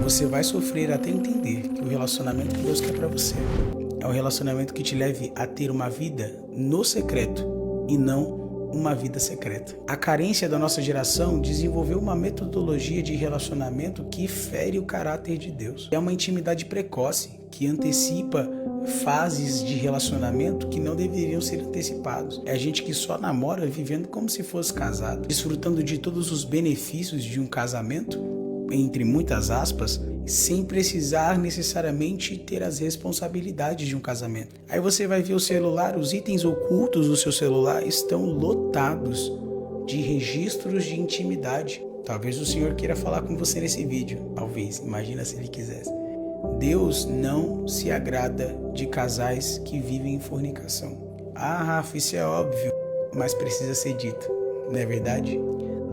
Você vai sofrer até entender que o relacionamento que Deus quer para você é um relacionamento que te leve a ter uma vida no secreto e não uma vida secreta. A carência da nossa geração desenvolveu uma metodologia de relacionamento que fere o caráter de Deus. É uma intimidade precoce que antecipa fases de relacionamento que não deveriam ser antecipados. É gente que só namora vivendo como se fosse casado, desfrutando de todos os benefícios de um casamento, entre muitas aspas, sem precisar necessariamente ter as responsabilidades de um casamento. Aí você vai ver o celular, os itens ocultos do seu celular estão lotados de registros de intimidade. Talvez o Senhor queira falar com você nesse vídeo, talvez, imagina se Ele quisesse. Deus não se agrada de casais que vivem em fornicação. Ah, Rafa, isso é óbvio, mas precisa ser dito, não é verdade?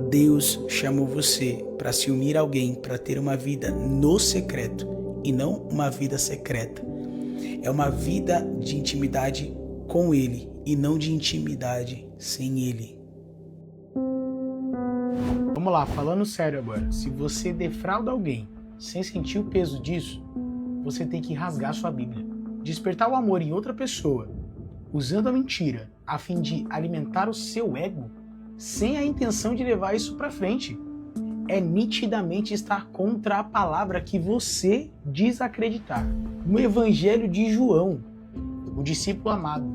Deus chamou você para se unir a alguém, para ter uma vida no secreto e não uma vida secreta. É uma vida de intimidade com Ele e não de intimidade sem Ele. Vamos lá, falando sério agora. Se você defrauda alguém sem sentir o peso disso, você tem que rasgar sua Bíblia. Despertar o amor em outra pessoa, usando a mentira, a fim de alimentar o seu ego, sem a intenção de levar isso para frente, é nitidamente estar contra a palavra que você diz acreditar. No Evangelho de João, o discípulo amado,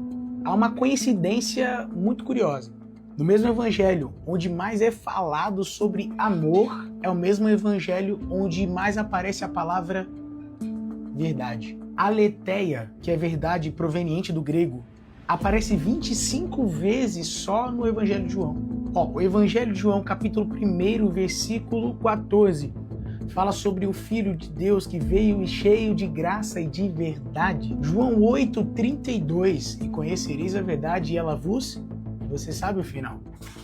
há uma coincidência muito curiosa. No mesmo Evangelho, onde mais é falado sobre amor, é o mesmo Evangelho onde mais aparece a palavra verdade. Aletheia, que é verdade proveniente do grego, aparece 25 vezes só no Evangelho de João. O Evangelho de João, capítulo 1, versículo 14, fala sobre o Filho de Deus que veio cheio de graça e de verdade. João 8:32, e conhecereis a verdade e ela vos... Você sabe o final.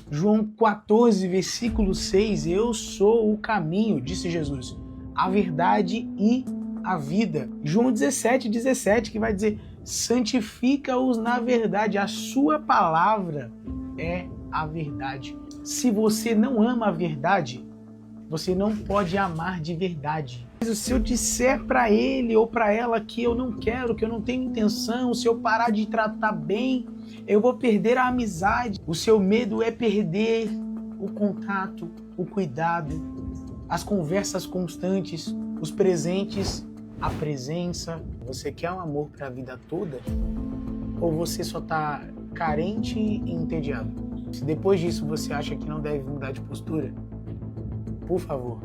João 14, versículo 6, eu sou o caminho, disse Jesus, a verdade e a vida. João 17:17, que vai dizer, santifica-os na verdade, a sua palavra é a verdade. Se você não ama a verdade, você não pode amar de verdade. Mas se eu disser para ele ou para ela que eu não quero, que eu não tenho intenção, se eu parar de tratar bem, eu vou perder a amizade. O seu medo é perder o contato, o cuidado, as conversas constantes, os presentes, a presença. Você quer um amor para a vida toda? Ou você só está carente e entediado? Se depois disso você acha que não deve mudar de postura, por favor,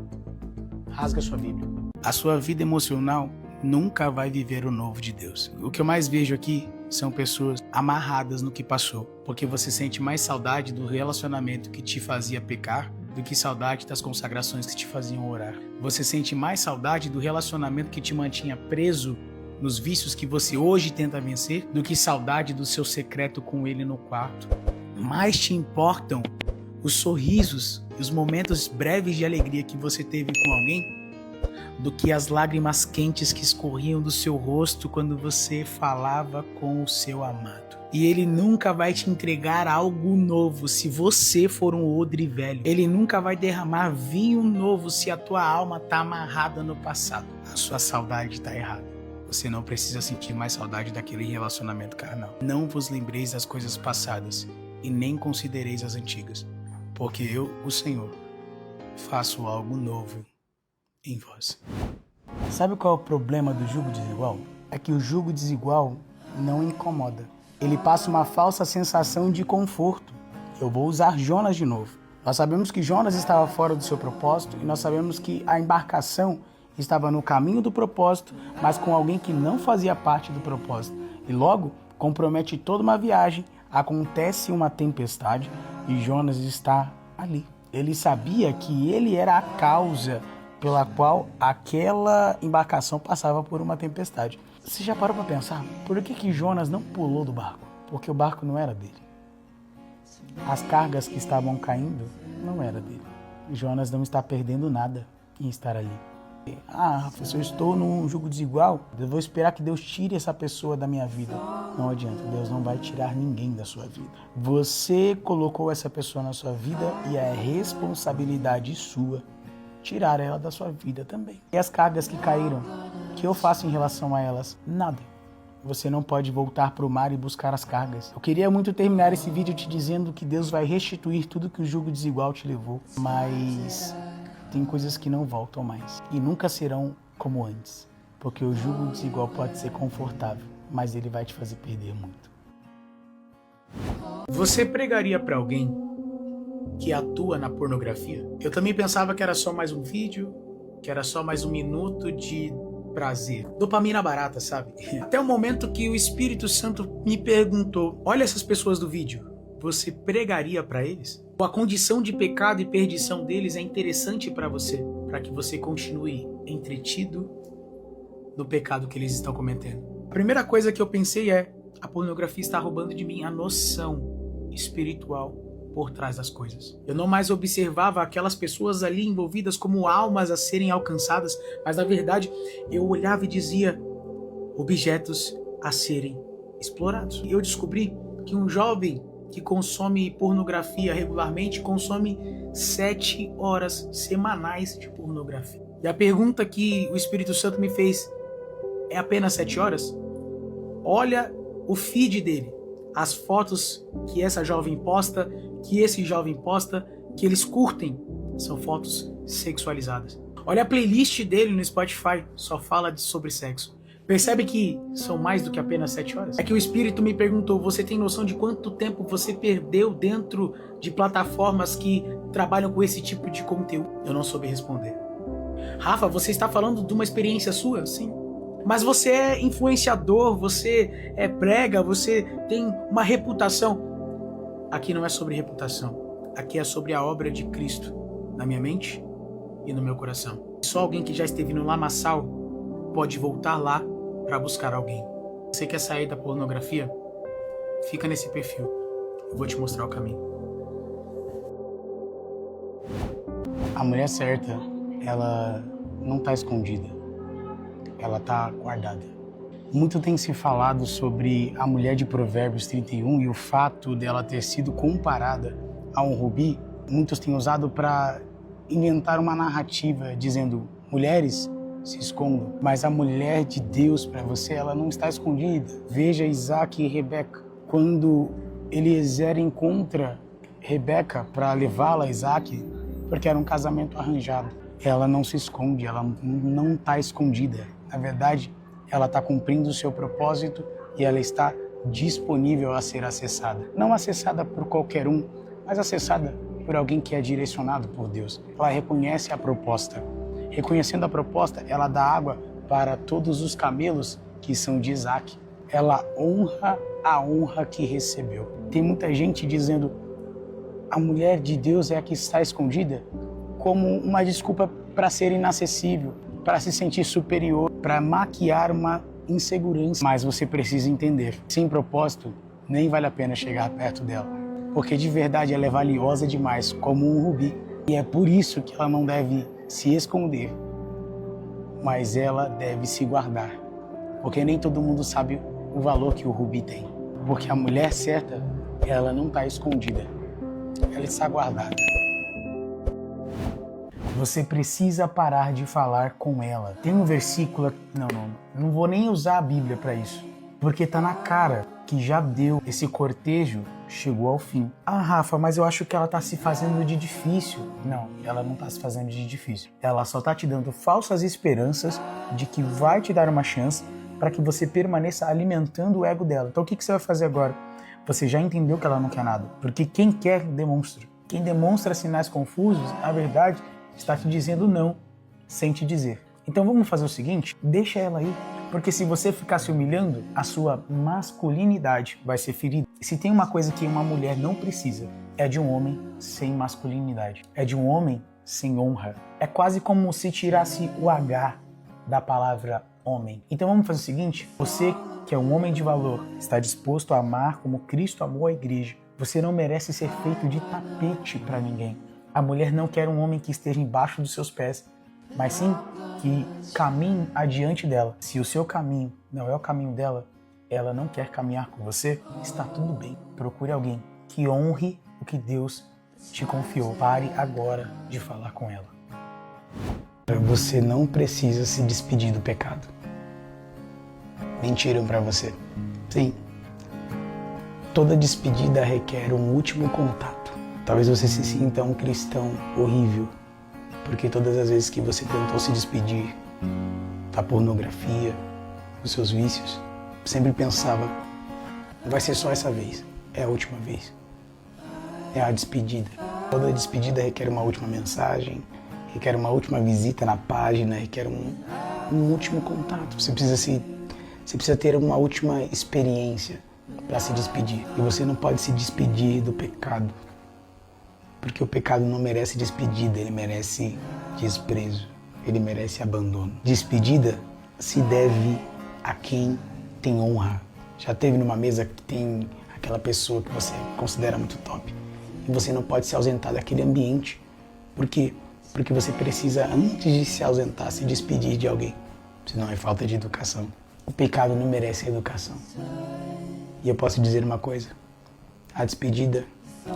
rasga sua Bíblia. A sua vida emocional nunca vai viver o novo de Deus. O que eu mais vejo aqui são pessoas amarradas no que passou, porque você sente mais saudade do relacionamento que te fazia pecar do que saudade das consagrações que te faziam orar. Você sente mais saudade do relacionamento que te mantinha preso nos vícios que você hoje tenta vencer do que saudade do seu secreto com ele no quarto. Mais te importam os sorrisos e os momentos breves de alegria que você teve com alguém do que as lágrimas quentes que escorriam do seu rosto quando você falava com o seu amado. E ele nunca vai te entregar algo novo se você for um odre velho. Ele nunca vai derramar vinho novo se a tua alma está amarrada no passado. A sua saudade está errada. Você não precisa sentir mais saudade daquele relacionamento carnal. Não vos lembreis das coisas passadas e nem considereis as antigas, porque eu, o Senhor, faço algo novo em vós. Sabe qual é o problema do jugo desigual? É que o jugo desigual não incomoda. Ele passa uma falsa sensação de conforto. Eu vou usar Jonas de novo. Nós sabemos que Jonas estava fora do seu propósito e nós sabemos que a embarcação estava no caminho do propósito, mas com alguém que não fazia parte do propósito. E logo, compromete toda uma viagem, acontece uma tempestade e Jonas está ali. Ele sabia que ele era a causa pela qual aquela embarcação passava por uma tempestade. Você já parou para pensar? Por que Jonas não pulou do barco? Porque o barco não era dele. As cargas que estavam caindo não era dele. Jonas não está perdendo nada em estar ali. Se eu estou num jugo desigual, eu vou esperar que Deus tire essa pessoa da minha vida. Não adianta, Deus não vai tirar ninguém da sua vida. Você colocou essa pessoa na sua vida e é responsabilidade sua tirar ela da sua vida também. E as cargas que caíram, o que eu faço em relação a elas? Nada. Você não pode voltar para o mar e buscar as cargas. Eu queria muito terminar esse vídeo te dizendo que Deus vai restituir tudo que o jugo desigual te levou, mas tem coisas que não voltam mais e nunca serão como antes, porque o jugo desigual pode ser confortável, mas ele vai te fazer perder muito. Você pregaria para alguém que atua na pornografia? Eu também pensava que era só mais um vídeo, que era só mais um minuto de prazer. Dopamina barata, sabe? Até o momento que o Espírito Santo me perguntou: olha essas pessoas do vídeo, você pregaria para eles? Ou a condição de pecado e perdição deles é interessante para você, para que você continue entretido no pecado que eles estão cometendo? A primeira coisa que eu pensei é: a pornografia está roubando de mim a noção espiritual por trás das coisas. Eu não mais observava aquelas pessoas ali envolvidas como almas a serem alcançadas, mas na verdade eu olhava e dizia: objetos a serem explorados. E eu descobri que um jovem que consome pornografia regularmente consome 7 horas semanais de pornografia. E a pergunta que o Espírito Santo me fez: é apenas 7 horas? Olha o feed dele, as fotos que essa jovem posta, que esse jovem posta, que eles curtem, são fotos sexualizadas. Olha a playlist dele no Spotify, só fala sobre sexo. Percebe que são mais do que apenas 7 horas? É que o Espírito me perguntou: você tem noção de quanto tempo você perdeu dentro de plataformas que trabalham com esse tipo de conteúdo? Eu não soube responder. Rafa, você está falando de uma experiência sua? Sim. Mas você é influenciador, você prega, você tem uma reputação. Aqui não é sobre reputação. Aqui é sobre a obra de Cristo na minha mente e no meu coração. Só alguém que já esteve no lamaçal pode voltar lá para buscar alguém. Você quer sair da pornografia? Fica nesse perfil. Eu vou te mostrar o caminho. A mulher certa, ela não está escondida. Ela está guardada. Muito tem se falado sobre a mulher de Provérbios 31 e o fato dela ter sido comparada a um rubi. Muitos têm usado para inventar uma narrativa dizendo: mulheres se escondam, mas a mulher de Deus para você, ela não está escondida. Veja Isaac e Rebeca. Quando Eliezer encontra Rebeca para levá-la a Isaac, porque era um casamento arranjado, ela não se esconde, ela não está escondida. Na verdade, ela está cumprindo o seu propósito e ela está disponível a ser acessada. Não acessada por qualquer um, mas acessada por alguém que é direcionado por Deus. Ela reconhece a proposta. Reconhecendo a proposta, ela dá água para todos os camelos que são de Isaac. Ela honra a honra que recebeu. Tem muita gente dizendo: a mulher de Deus é a que está escondida, como uma desculpa para ser inacessível, para se sentir superior, para maquiar uma insegurança. Mas você precisa entender: sem propósito, nem vale a pena chegar perto dela, porque de verdade ela é valiosa demais, como um rubi. E é por isso que ela não deve se esconder, mas ela deve se guardar, porque nem todo mundo sabe o valor que o rubi tem. Porque a mulher certa, ela não está escondida, ela está guardada. Você precisa parar de falar com ela. Tem um versículo... Não vou nem usar a Bíblia para isso, porque tá na cara que já deu, esse cortejo chegou ao fim. Ah, Rafa, mas eu acho que ela tá se fazendo de difícil. Não, ela não tá se fazendo de difícil. Ela só tá te dando falsas esperanças de que vai te dar uma chance para que você permaneça alimentando o ego dela. Então o que você vai fazer agora? Você já entendeu que ela não quer nada, porque quem quer demonstra. Quem demonstra sinais confusos, na verdade, está te dizendo não, sem te dizer. Então vamos fazer o seguinte, deixa ela aí, porque se você ficar se humilhando, a sua masculinidade vai ser ferida. E se tem uma coisa que uma mulher não precisa, é de um homem sem masculinidade, é de um homem sem honra. É quase como se tirasse o H da palavra homem. Então vamos fazer o seguinte, você que é um homem de valor, está disposto a amar como Cristo amou a igreja, você não merece ser feito de tapete para ninguém. A mulher não quer um homem que esteja embaixo dos seus pés, mas sim que caminhe adiante dela. Se o seu caminho não é o caminho dela, ela não quer caminhar com você, está tudo bem. Procure alguém que honre o que Deus te confiou. Pare agora de falar com ela. Você não precisa se despedir do pecado. Mentiram pra você. Sim. Toda despedida requer um último contato. Talvez você se sinta um cristão horrível, porque todas as vezes que você tentou se despedir da pornografia, dos seus vícios, sempre pensava, vai ser só essa vez, é a última vez. É a despedida. Toda despedida requer uma última mensagem, requer uma última visita na página, requer um último contato. Você precisa ter uma última experiência para se despedir. E você não pode se despedir do pecado, porque o pecado não merece despedida, ele merece desprezo, ele merece abandono. Despedida se deve a quem tem honra. Já teve numa mesa que tem aquela pessoa que você considera muito top e você não pode se ausentar daquele ambiente. Por quê? Porque você precisa, antes de se ausentar, se despedir de alguém. Senão é falta de educação. O pecado não merece educação. E eu posso dizer uma coisa, a despedida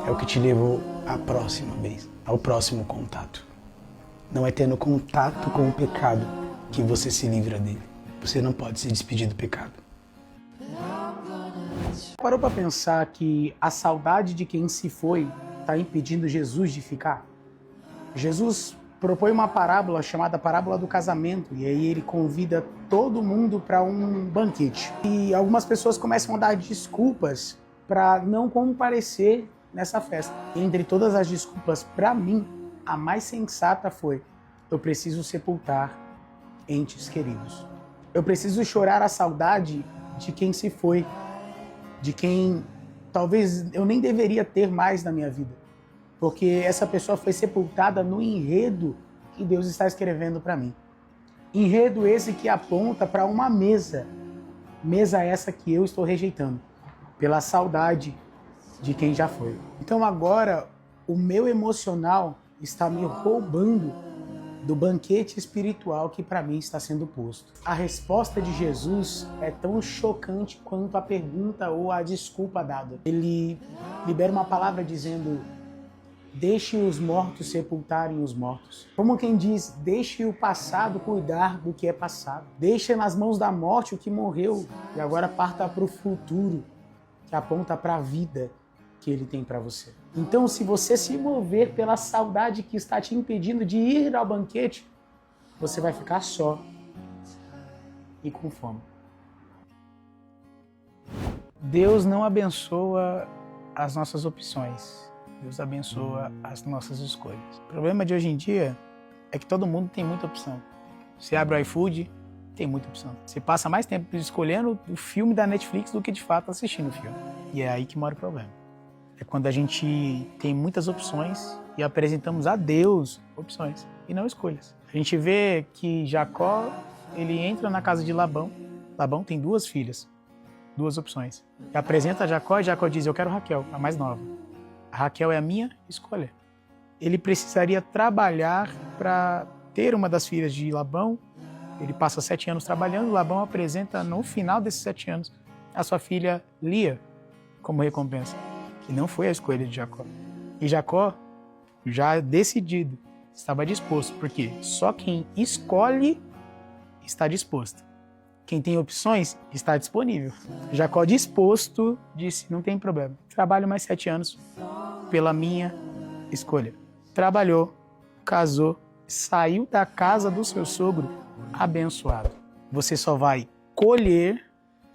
é o que te levou à próxima vez, ao próximo contato. Não é tendo contato com o pecado que você se livra dele. Você não pode se despedir do pecado. Parou para pensar que a saudade de quem se foi está impedindo Jesus de ficar? Jesus propõe uma parábola chamada parábola do casamento, e aí ele convida todo mundo para um banquete. E algumas pessoas começam a dar desculpas para não comparecer nessa festa. Entre todas as desculpas, para mim, a mais sensata foi: eu preciso sepultar entes queridos. Eu preciso chorar a saudade de quem se foi, de quem talvez eu nem deveria ter mais na minha vida, porque essa pessoa foi sepultada no enredo que Deus está escrevendo para mim. Enredo esse que aponta para uma mesa essa que eu estou rejeitando, pela saudade de quem já foi. Então agora o meu emocional está me roubando do banquete espiritual que para mim está sendo posto. A resposta de Jesus é tão chocante quanto a pergunta ou a desculpa dada. Ele libera uma palavra dizendo: deixe os mortos sepultarem os mortos. Como quem diz, deixe o passado cuidar do que é passado. Deixe nas mãos da morte o que morreu e agora parta para o futuro, que aponta para a vida que ele tem para você. Então, se você se mover pela saudade que está te impedindo de ir ao banquete, você vai ficar só e com fome. Deus não abençoa as nossas opções. Deus abençoa as nossas escolhas. O problema de hoje em dia é que todo mundo tem muita opção. Você abre o iFood, tem muita opção. Você passa mais tempo escolhendo o filme da Netflix do que de fato assistindo o filme. E é aí que mora o problema. É quando a gente tem muitas opções e apresentamos a Deus opções e não escolhas. A gente vê que Jacó, ele entra na casa de Labão. Labão tem 2 filhas, 2 opções. E apresenta a Jacó e Jacó diz: eu quero Raquel, a mais nova. A Raquel é a minha escolha. Ele precisaria trabalhar para ter uma das filhas de Labão. Ele passa 7 anos trabalhando. Labão apresenta no final desses 7 anos a sua filha Lia como recompensa, que não foi a escolha de Jacó. E Jacó, já decidido, estava disposto, porque só quem escolhe está disposto. Quem tem opções está disponível. Jacó, disposto, disse: não tem problema, trabalho mais 7 anos pela minha escolha. Trabalhou, casou, saiu da casa do seu sogro abençoado. Você só vai colher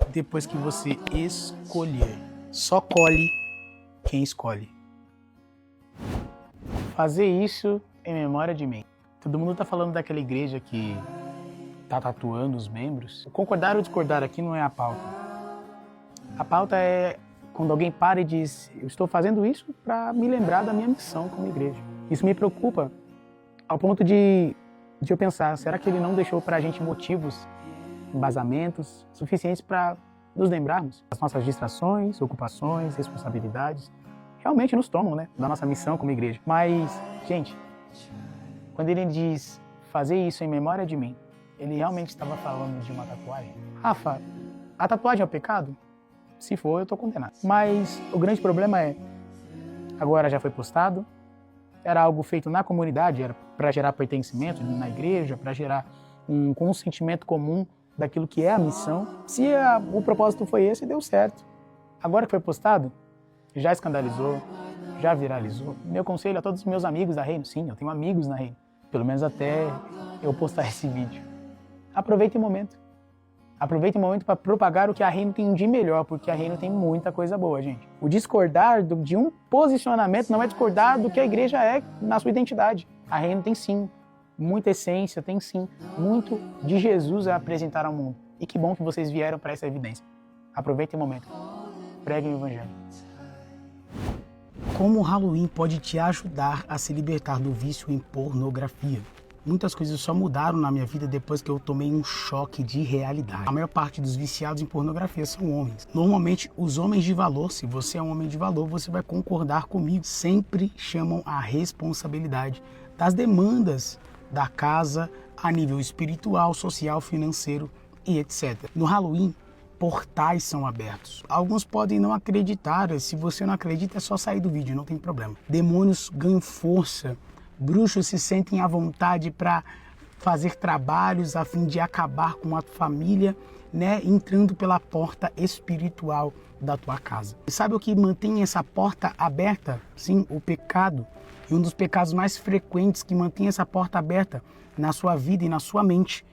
depois que você escolher. Só colhe quem escolhe. Fazer isso em memória de mim. Todo mundo está falando daquela igreja que está tatuando os membros. Concordar ou discordar aqui não é a pauta. A pauta é quando alguém para e diz: eu estou fazendo isso para me lembrar da minha missão como igreja. Isso me preocupa ao ponto de eu pensar: será que ele não deixou para a gente motivos, embasamentos suficientes para nos lembrarmos? As nossas distrações, ocupações, responsabilidades realmente nos tomam, né, da nossa missão como igreja. Mas, gente, quando ele diz fazer isso em memória de mim, ele realmente estava falando de uma tatuagem? Rafa, a tatuagem é o pecado? Se for, eu estou condenado. Mas o grande problema é, agora já foi postado, era algo feito na comunidade, era para gerar pertencimento na igreja, para gerar um consentimento comum daquilo que é a missão. Se o propósito foi esse, deu certo. Agora que foi postado, já escandalizou, já viralizou. Meu conselho a todos os meus amigos da Reino, sim, eu tenho amigos na Reino, pelo menos até eu postar esse vídeo. Aproveitem o momento. Aproveitem o momento para propagar o que a Reino tem de melhor, porque a Reino tem muita coisa boa, gente. O discordar de um posicionamento não é discordar do que a igreja é na sua identidade. A Reino tem sim muita essência, tem sim muito de Jesus a apresentar ao mundo. E que bom que vocês vieram para essa evidência. Aproveitem o momento. Preguem o Evangelho. Como o Halloween pode te ajudar a se libertar do vício em pornografia? Muitas coisas só mudaram na minha vida depois que eu tomei um choque de realidade. A maior parte dos viciados em pornografia são homens. Normalmente, os homens de valor, se você é um homem de valor, você vai concordar comigo, sempre chamam a responsabilidade das demandas da casa a nível espiritual, social, financeiro e etc. No Halloween, portais são abertos. Alguns podem não acreditar, se você não acredita é só sair do vídeo, não tem problema. Demônios ganham força, bruxos se sentem à vontade para fazer trabalhos a fim de acabar com a tua família, né, entrando pela porta espiritual da tua casa. E sabe o que mantém essa porta aberta? Sim, o pecado. E um dos pecados mais frequentes que mantém essa porta aberta na sua vida e na sua mente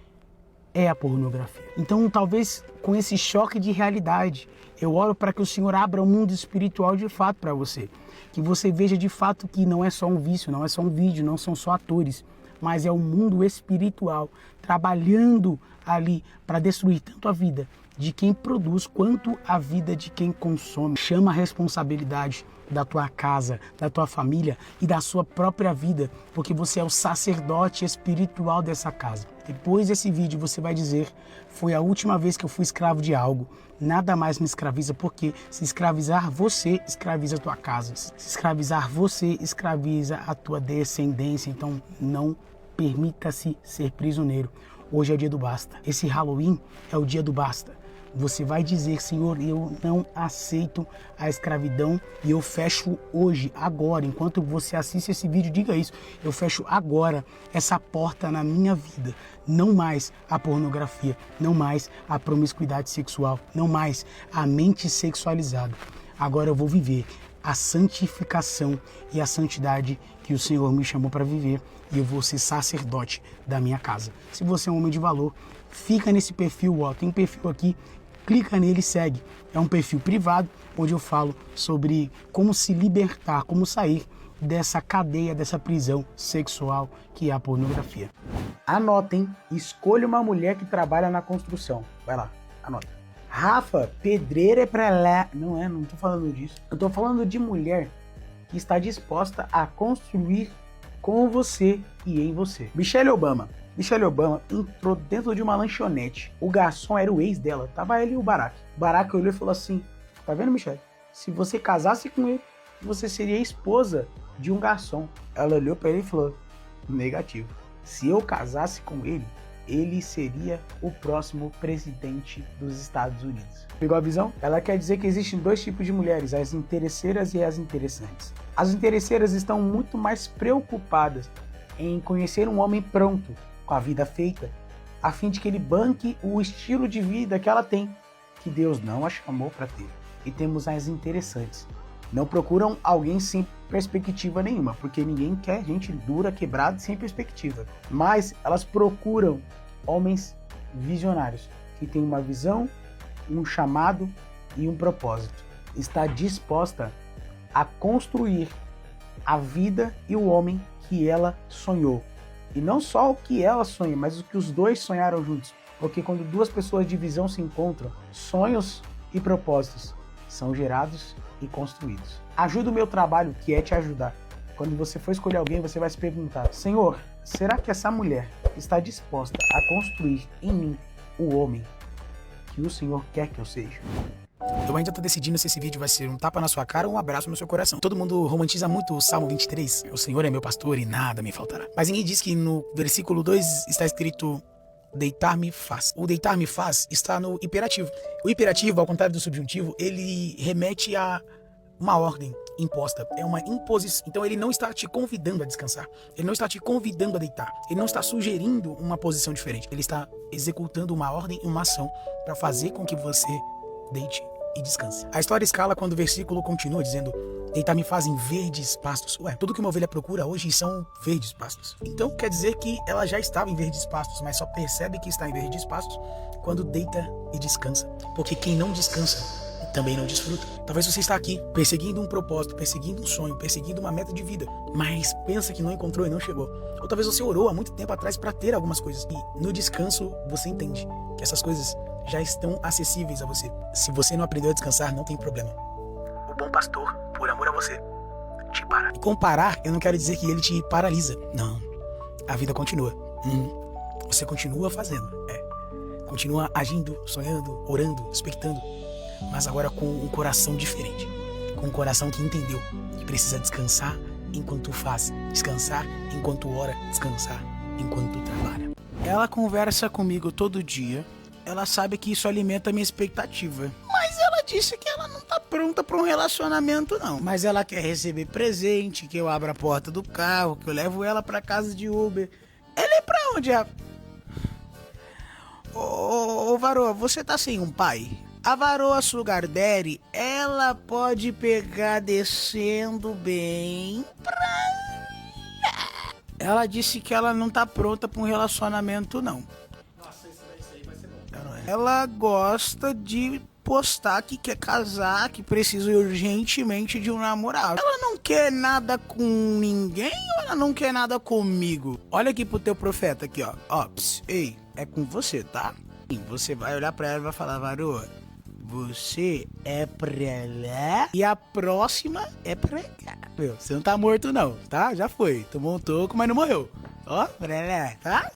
é a pornografia. Então, talvez com esse choque de realidade, eu oro para que o Senhor abra o mundo espiritual de fato para você. Que você veja de fato que não é só um vício, não é só um vídeo, não são só atores, mas é o mundo espiritual trabalhando ali para destruir tanto a vida de quem produz quanto a vida de quem consome. Chama a responsabilidade da tua casa, da tua família e da sua própria vida, porque você é o sacerdote espiritual dessa casa. Depois desse vídeo você vai dizer: foi a última vez que eu fui escravo de algo, nada mais me escraviza, porque se escravizar você, escraviza a tua casa. Se escravizar você, escraviza a tua descendência. Então não permita-se ser prisioneiro. Hoje é o dia do basta. Esse Halloween é o dia do basta. Você vai dizer: Senhor, eu não aceito a escravidão e eu fecho hoje, agora, enquanto você assiste esse vídeo, diga isso. Eu fecho agora essa porta na minha vida. Não mais a pornografia, não mais a promiscuidade sexual, não mais a mente sexualizada. Agora eu vou viver a santificação e a santidade que o Senhor me chamou para viver, e eu vou ser sacerdote da minha casa. Se você é um homem de valor, fica nesse perfil, ó, tem um perfil aqui, clica nele e segue. É um perfil privado onde eu falo sobre como se libertar, como sair dessa cadeia, dessa prisão sexual que é a pornografia. Anotem, escolha uma mulher que trabalha na construção. Vai lá, anota. Rafa, pedreira é pra lá. Não tô falando disso. Eu tô falando de mulher que está disposta a construir com você e em você. Michelle Obama entrou dentro de uma lanchonete. O garçom era o ex dela. Tava ele e o Barack. O Barack olhou e falou assim: tá vendo, Michelle? Se você casasse com ele, você seria esposa de um garçom. Ela olhou pra ele e falou: negativo. Se eu casasse com ele, ele seria o próximo presidente dos Estados Unidos. Pegou a visão? Ela quer dizer que existem dois tipos de mulheres, as interesseiras e as interessantes. As interesseiras estão muito mais preocupadas em conhecer um homem pronto, com a vida feita, a fim de que ele banque o estilo de vida que ela tem, que Deus não a chamou para ter. E temos as interessantes. Não procuram alguém sem perspectiva nenhuma, porque ninguém quer gente dura, quebrada, sem perspectiva. Mas elas procuram homens visionários, que têm uma visão, um chamado e um propósito. Está disposta a construir a vida e o homem que ela sonhou. E não só o que ela sonha, mas o que os dois sonharam juntos. Porque quando duas pessoas de visão se encontram, sonhos e propósitos são gerados e construídos. Ajuda o meu trabalho, que é te ajudar. Quando você for escolher alguém, você vai se perguntar: Senhor, será que essa mulher está disposta a construir em mim o homem que o Senhor quer que eu seja? Eu ainda tô decidindo se esse vídeo vai ser um tapa na sua cara ou um abraço no seu coração. Todo mundo romantiza muito o Salmo 23. O Senhor é meu pastor e nada me faltará. Mas ninguém diz que no versículo 2 está escrito: deitar-me faz. O deitar-me faz está no imperativo. O imperativo, ao contrário do subjuntivo, ele remete a uma ordem imposta, é uma imposição. Então ele não está te convidando a descansar, ele não está te convidando a deitar, ele não está sugerindo uma posição diferente, ele está executando uma ordem e uma ação para fazer com que você deite e descanse. A história escala quando o versículo continua dizendo: deitar-me faz em verdes pastos. Ué, tudo que uma ovelha procura hoje são verdes pastos. Então quer dizer que ela já estava em verdes pastos, mas só percebe que está em verdes pastos quando deita e descansa. Porque quem não descansa também não desfruta. Talvez você está aqui perseguindo um propósito, perseguindo um sonho, perseguindo uma meta de vida, mas pensa que não encontrou e não chegou. Ou talvez você orou há muito tempo atrás para ter algumas coisas e no descanso você entende que essas coisas já estão acessíveis a você. Se você não aprendeu a descansar, não tem problema. O bom pastor, por amor a você, te para. E comparar, eu não quero dizer que ele te paralisa. Não. A vida continua. Você continua fazendo. Continua agindo, sonhando, orando, expectando. Mas agora com um coração diferente. Com um coração que entendeu que precisa descansar enquanto faz. Descansar enquanto ora. Descansar enquanto trabalha. Ela conversa comigo todo dia. Ela sabe que isso alimenta a minha expectativa. Mas ela disse que ela não tá pronta para um relacionamento, não. Mas ela quer receber presente, que eu abra a porta do carro, que eu levo ela pra casa de Uber. Ela é pra onde? Ô, Varoa, você tá sem um pai? A Varoa Sugar Daddy, ela pode pegar descendo bem pra... Ela disse que ela não tá pronta pra um relacionamento, não. Ela gosta de postar que quer casar, que precisa urgentemente de um namorado. Ela não quer nada com ninguém ou ela não quer nada comigo? Olha aqui pro teu profeta aqui, ó. Ei, é com você, tá? E você vai olhar pra ela e vai falar: Varoa, você é pra lá e a próxima é pra cá. Meu, você não tá morto não, tá? Já foi. Tomou um toco, mas não morreu. Ó, pra lá, tá?